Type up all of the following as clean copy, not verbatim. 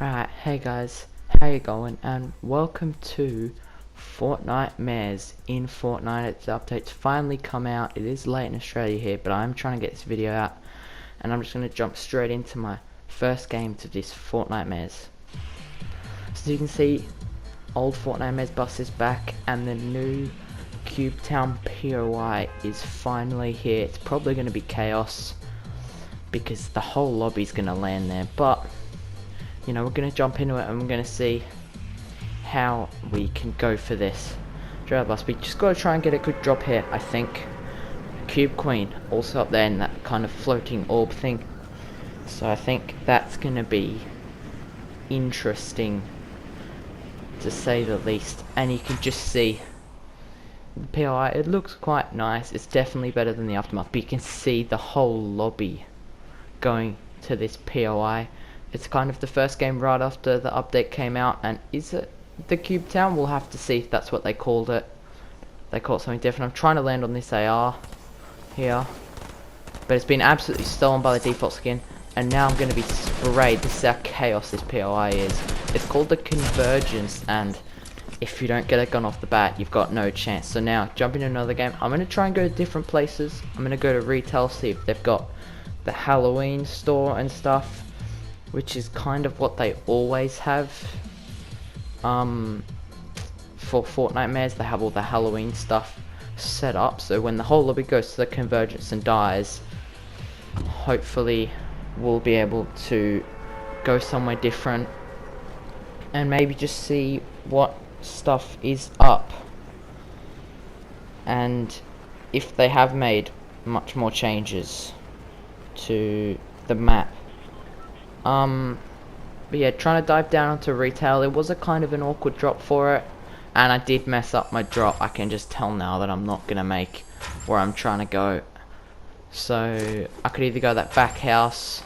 Alright, hey guys, how you going? And welcome to Fortnitemares in Fortnite. Its update's finally come out. It is late in Australia here, but I'm trying to get this video out, and I'm just going to jump straight into my first game to this Fortnitemares. So you can see, old Fortnitemares bus is back, and the new cubetown POI is finally here. It's probably going to be chaos because the whole lobby's going to land there, but you know, we're going to jump into it and we're going to see how we can go for this. We just got to try and get a good drop here, I think. Cube Queen also up there in that kind of floating orb thing. So I think that's going to be interesting, to say the least. And you can just see the POI, it looks quite nice. It's definitely better than the Aftermath, but you can see the whole lobby going to this POI. It's kind of the first game right after the update came out, and is it the cubetown? We'll have to see if that's what they called it. They call it something different. I'm trying to land on this AR here, but it's been absolutely stolen by the default skin, and now I'm going to be sprayed. This is how chaos this POI is. It's called the Convergence, and if you don't get a gun off the bat, you've got no chance. So now, jumping into another game, I'm going to try and go to different places. I'm going to go to retail, see if they've got the Halloween store and stuff, which is kind of what they always have. For Fortnitemares, they have all the Halloween stuff set up, so when the whole lobby goes to the Convergence and dies, hopefully we'll be able to go somewhere different and maybe just see what stuff is up, and if they have made much more changes to the map. But yeah, trying to dive down onto retail, it was a kind of an awkward drop for it, and I did mess up my drop. I can just tell now that I'm not gonna make where I'm trying to go, so I could either go that back house.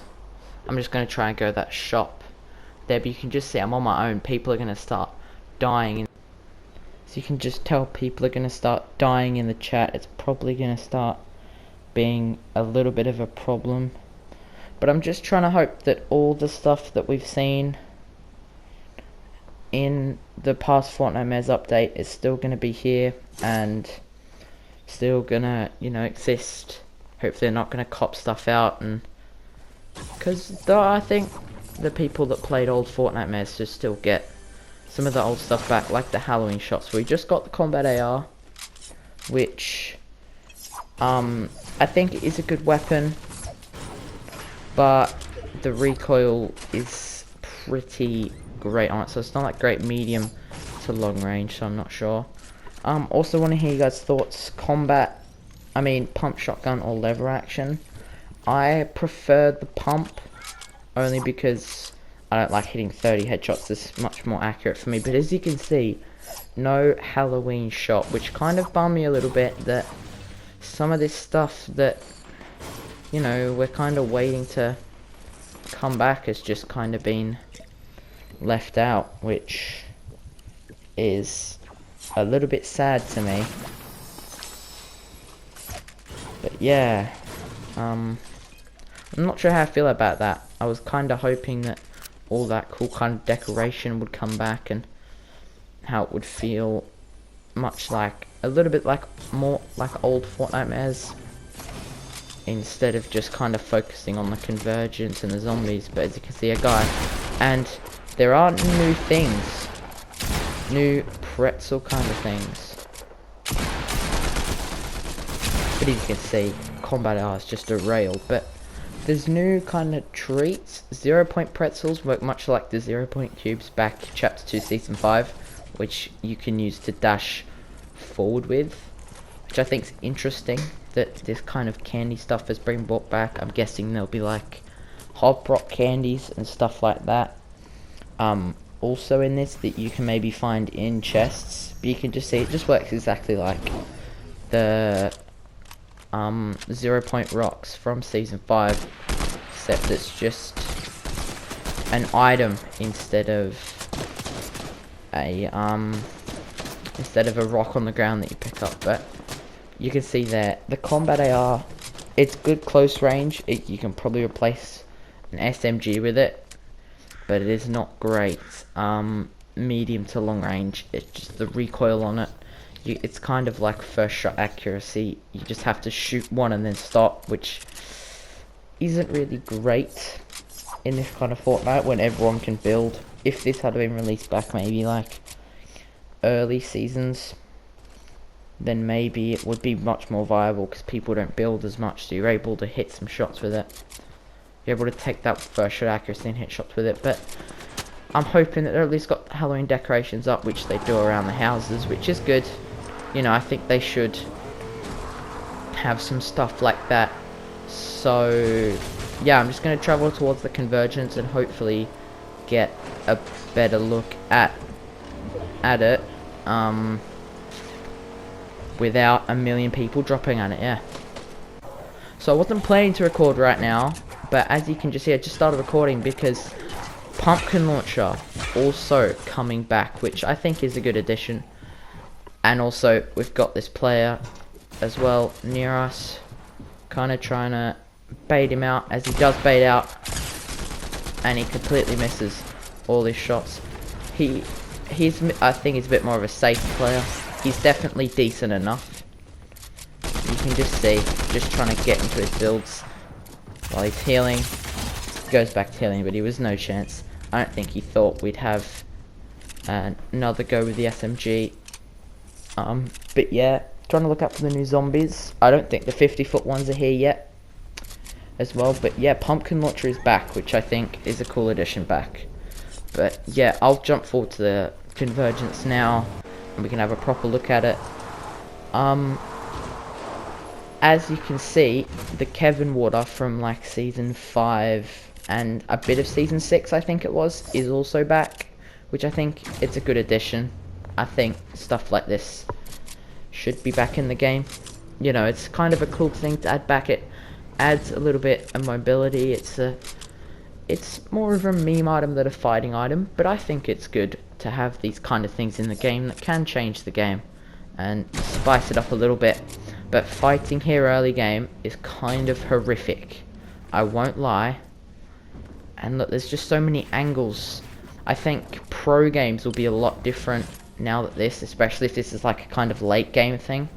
I'm just gonna try and go that shop there, but you can just see I'm on my own. People are gonna start dying, so you can just tell people are gonna start dying in the chat. It's probably gonna start being a little bit of a problem. But I'm just trying to hope that all the stuff that we've seen in the past Fortnitemares update is still going to be here and still going to, you know, exist. Hopefully they're not going to cop stuff out, and because I think the people that played old Fortnitemares just still get some of the old stuff back, like the Halloween shots. We just got the combat AR, which I think is a good weapon, but the recoil is pretty great on it, so it's not like great medium to long range, so I'm not sure. Also want to hear you guys' thoughts. Pump shotgun or lever action. I prefer the pump, only because I don't like hitting 30 headshots. This is much more accurate for me, but as you can see, no Halloween shot, which kind of bummed me a little bit, that some of this stuff that, you know, we're kind of waiting to come back has just kind of been left out, which is a little bit sad to me. But yeah, I'm not sure how I feel about that. I was kind of hoping that all that cool kind of decoration would come back, and how it would feel much like, a little bit like, more like old Fortnitemares, instead of just kind of focusing on the Convergence and the zombies. But as you can see, a guy, and there are new things, new pretzel kind of things, but as you can see, combat R is just a rail. But there's new kind of treats. 0-point pretzels work much like the 0-point cubes back chapter 2 season 5, which you can use to dash forward with, which I think is interesting that this kind of candy stuff has been brought back. I'm guessing there'll be like hot rock candies and stuff like that also in this, that you can maybe find in chests, but you can just see it just works exactly like the 0-point rocks from season 5, except it's just an item instead of a rock on the ground that you pick up. But you can see there, the combat AR, it's good close range. You can probably replace an SMG with it. but it is not great. Medium to long range, it's just the recoil on it. It's kind of like first shot accuracy. You just have to shoot one and then stop, which isn't really great in this kind of Fortnite when everyone can build. If this had been released back maybe like early seasons, then maybe it would be much more viable because people don't build as much, so you're able to hit some shots with it. You're able to take that first shot accuracy and hit shots with it. But I'm hoping that they're at least got Halloween decorations up, which they do around the houses, which is good. You know, I think they should have some stuff like that. So yeah, I'm just going to travel towards the convergence and hopefully get a better look at it without a million people dropping on it. Yeah, so I wasn't planning to record right now, but as you can just see, I just started recording because pumpkin launcher also coming back, which I think is a good addition. And also we've got this player as well near us, kind of trying to bait him out, as he does bait out, and he completely misses all his shots. I think he's a bit more of a safe player. He's definitely decent enough. You can just see, just trying to get into his builds while he's healing. He goes back to healing, but he was no chance. I don't think he thought we'd have another go with the SMG. But yeah, trying to look out for the new zombies. I don't think the 50-foot ones are here yet as well. But yeah, pumpkin launcher is back, which I think is a cool addition back. But yeah, I'll jump forward to the convergence now, and we can have a proper look at it. As you can see, the Kevin water from like season 5 and a bit of season 6, I think it was, is also back, which I think it's a good addition. I think stuff like this should be back in the game. You know, it's kind of a cool thing to add back. It adds a little bit of mobility. It's more of a meme item than a fighting item, but I think it's good to have these kind of things in the game that can change the game and spice it up a little bit. But fighting here early game is kind of horrific, I won't lie. And look, there's just so many angles. I think pro games will be a lot different now that this, especially if this is like a kind of late game thing.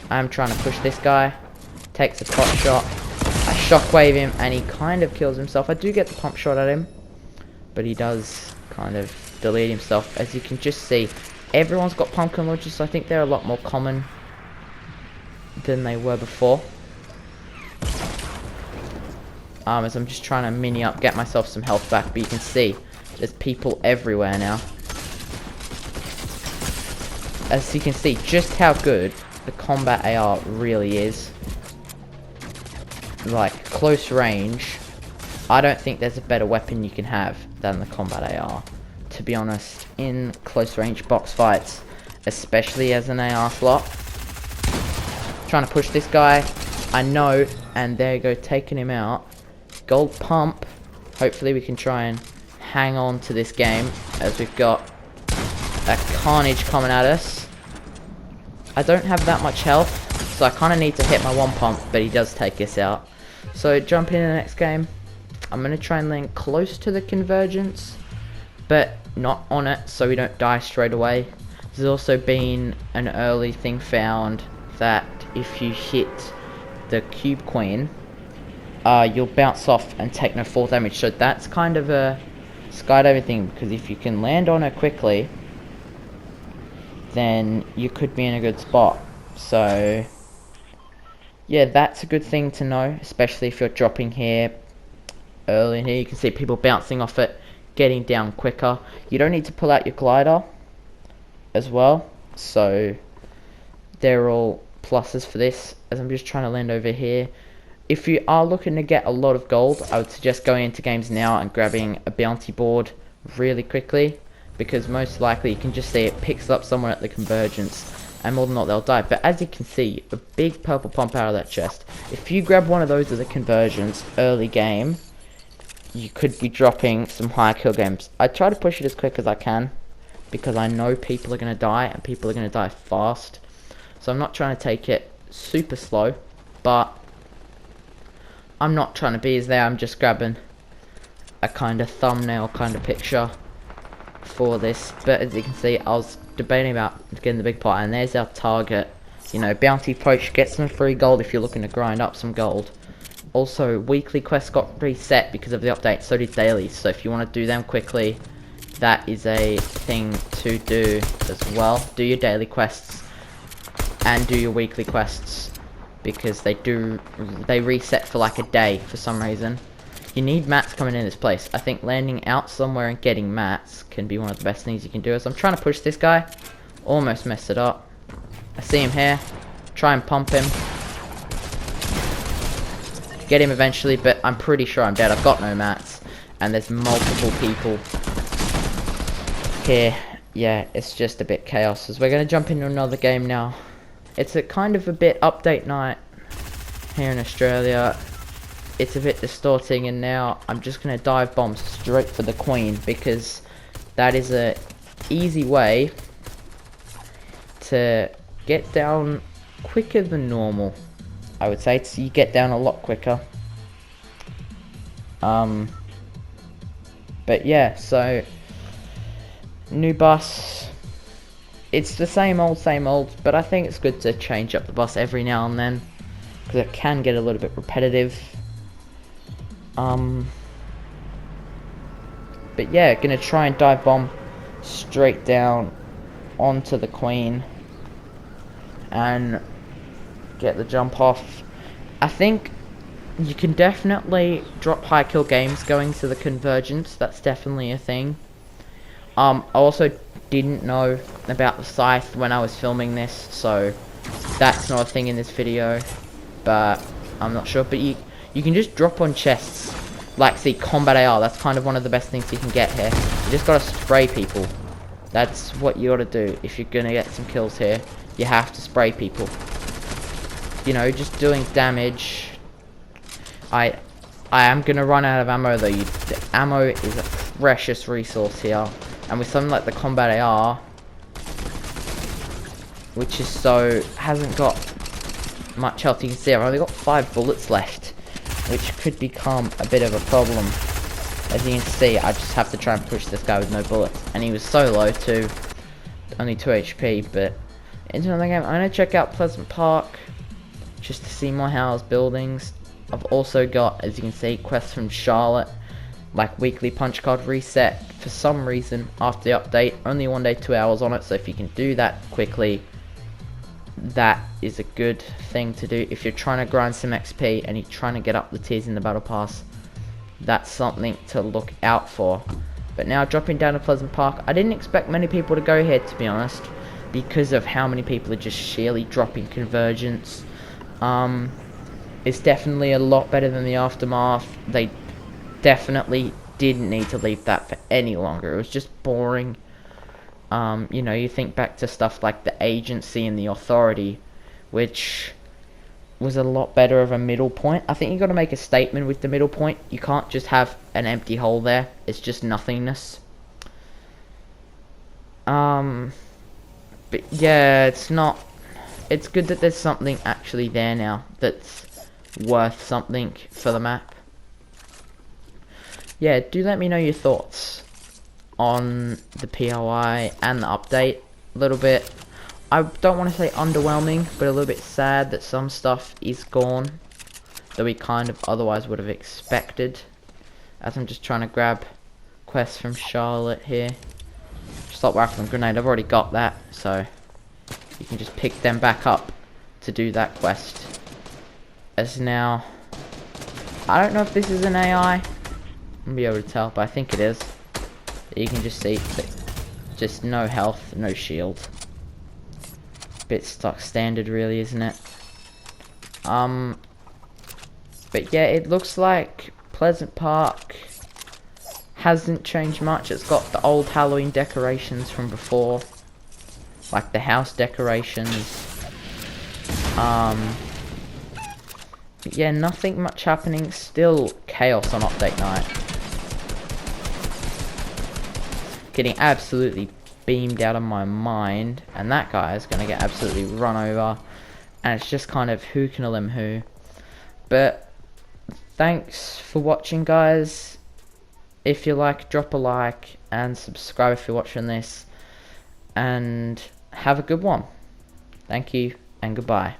I'm trying to push this guy, takes a pot shot, I shockwave him, and he kind of kills himself. I do get the pump shot at him, but he does kind of delete himself. As you can just see, everyone's got pumpkin launchers, so I think they're a lot more common than they were before. As I'm just trying to mini up, get myself some health back, but you can see there's people everywhere now. As you can see just how good the combat AR really is. Like, close range, I don't think there's a better weapon you can have than the combat AR, to be honest, in close range box fights, especially as an AR slot. Trying to push this guy, I know, and there you go, taking him out. Gold pump. Hopefully we can try and hang on to this game, as we've got a carnage coming at us. I don't have that much health, so I kind of need to hit my one pump, but he does take us out. So jumping in the next game, I'm going to try and land close to the convergence, but not on it, so we don't die straight away. There's also been an early thing found that if you hit the cube queen, you'll bounce off and take no fall damage. So that's kind of a skydiving thing, because if you can land on her quickly, then you could be in a good spot. So yeah, that's a good thing to know, especially if you're dropping here early in here. You can see people bouncing off it, getting down quicker. You don't need to pull out your glider as well, so they're all pluses for this. As I'm just trying to land over here, if you are looking to get a lot of gold, I would suggest going into games now and grabbing a bounty board really quickly, because most likely you can just see it picks up someone at the convergence, and more than not they'll die. But as you can see, a big purple pump out of that chest. If you grab one of those at the convergence early game, you could be dropping some higher kill games. I try to push it as quick as I can, because I know people are going to die, and people are going to die fast. So I'm not trying to take it super slow, but I'm not trying to be as there. I'm just grabbing a kind of thumbnail kind of picture for this, but as you can see, I was debating about getting the big pot, and there's our target. You know, bounty poach, get some free gold if you're looking to grind up some gold. Also, weekly quests got reset because of the update, so did dailies, so if you want to do them quickly, that is a thing to do as well. Do your daily quests and do your weekly quests, because they reset for like a day for some reason. You need mats coming in this place. I think landing out somewhere and getting mats can be one of the best things you can do. As I'm trying to push this guy, almost messed it up. I see him here, try and pump him. Get him eventually, but I'm pretty sure I'm dead. I've got no mats, and there's multiple people here. Yeah, it's just a bit chaos. As we're going to jump into another game now. It's a kind of a bit update night here in Australia. It's a bit distorting, and now I'm just going to dive bomb straight for the queen, because that is a easy way to get down quicker than normal. I would say you get down a lot quicker. But yeah, so new bus. It's the same old, but I think it's good to change up the bus every now and then, because it can get a little bit repetitive. But yeah, gonna try and dive bomb straight down onto the queen and get the jump off. I think you can definitely drop high kill games going to the convergence. That's definitely a thing. I also didn't know about the scythe when I was filming this, so that's not a thing in this video, but I'm not sure. But you can just drop on chests, like see combat AR. That's kind of one of the best things you can get here. You just gotta spray people. That's what you gotta do if you're gonna get some kills here. You have to spray people. You know, just doing damage. I am gonna run out of ammo though. The ammo is a precious resource here, and with something like the combat AR, which hasn't got much health. You can see I've only got 5 bullets left, which could become a bit of a problem. As you can see, I just have to try and push this guy with no bullets, and he was so low too, only 2 HP. But into another game, I'm gonna check out Pleasant Park just to see more house buildings. I've also got, as you can see, quests from Charlotte, like weekly punch card reset for some reason after the update. Only 1 day, 2 hours on it, so if you can do that quickly, that is a good thing to do. If you're trying to grind some XP and you're trying to get up the tiers in the battle pass, that's something to look out for. But now dropping down to Pleasant Park, I didn't expect many people to go here, to be honest, because of how many people are just sheerly dropping convergence. It's definitely a lot better than the Aftermath. They definitely didn't need to leave that for any longer. It was just boring. You know, you think back to stuff like the Agency and the Authority, which was a lot better of a middle point. I think you got to make a statement with the middle point. You can't just have an empty hole there. It's just nothingness. But yeah, it's good that there's something actually there now that's worth something for the map. Yeah, do let me know your thoughts on the POI and the update a little bit. I don't want to say underwhelming, but a little bit sad that some stuff is gone that we kind of otherwise would have expected. As I'm just trying to grab quests from Charlotte here. Stop rifle and grenade, I've already got that, so you can just pick them back up to do that quest. As now, I don't know if this is an AI, I'm gonna be able to tell, but I think it is. You can just see, just no health, no shield. Bit stock standard really, isn't it? But yeah, it looks like Pleasant Park hasn't changed much. It's got the old Halloween decorations from before, like the house decorations. But yeah, nothing much happening. Still chaos on update night. Getting absolutely beamed out of my mind, and that guy is gonna get absolutely run over, and it's just kind of who can limb who. But thanks for watching, guys. if you like, drop a like and subscribe if you're watching this, and have a good one. Thank you and goodbye.